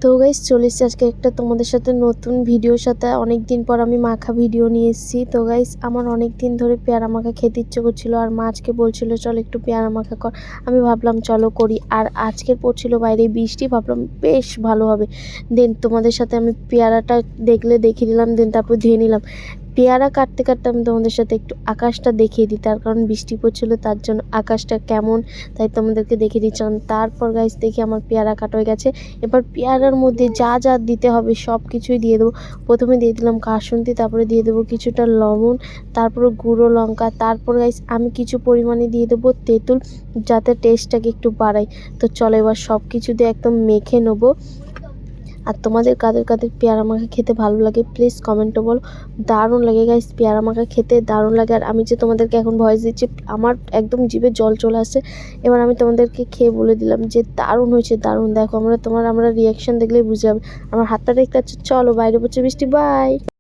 তো গাইস চলে এসেছি আজকে একটা তোমাদের সাথে নতুন ভিডিওর সাথে। অনেক দিন পর আমি মাখা ভিডিও নিয়ে এসেছি। তো গাইস আমার অনেক দিন ধরে পেয়ারা মাখা খেতে ইচ্ছে করছিল, আর মা আজকে বলছিল চল একটু পেয়ারা মাখা কর। আমি ভাবলাম চলো করি, আর আজকের পড়ছিল বাইরে বৃষ্টি, ভাবলাম বেশ ভালো হবে। দেন তোমাদের সাথে আমি পেয়ারাটা দেখলে দেখিয়ে দিলাম, দেন তারপর ধুয়ে নিলাম। পেয়ারা কাটতে কাটতে আমি তোমাদের সাথে একটু আকাশটা দেখিয়ে দিই, তার কারণ বৃষ্টি পড়ছিল, তার জন্য আকাশটা কেমন তাই তোমাদেরকে দেখিয়ে দিচ্ছিলাম। তারপর গাইস দেখি আমার পেয়ারা কাটা হয়ে গেছে। এবার পেয়ারার মধ্যে যা যা দিতে হবে সব কিছুই দিয়ে দেবো। প্রথমে দিয়ে দিলাম কাসুন্দি, তারপরে দিয়ে দেবো কিছুটা লবণ, তারপরে গুঁড়ো লঙ্কা, তারপর গাইস আমি কিছু পরিমাণে দিয়ে দেবো তেঁতুল, যাতে টেস্টটাকে একটু বাড়াই। তো চলো এবার সব কিছু দিয়ে একদম মেখে নেবো। আর তোমাদের কাদের কাদের পেয়ারা মাখা খেতে ভালো লাগে প্লিজ কমেন্টে বলো। দারুণ লাগে গাইস, পেয়ারা মাখা খেতে দারুণ লাগে। আর আমি যে তোমাদেরকে এখন ভয়েস দিচ্ছি, আমার একদম জিভে জল চলে আসছে। এবার আমি তোমাদেরকে খেয়ে বলে দিলাম যে দারুণ হয়েছে, দারুণ। দেখো আমরা রিয়াকশন দেখলেই বুঝে যাবে। আমার হাতটা দেখতে পাচ্ছ। চলো বাইরে পড়ছে বৃষ্টি, বাই।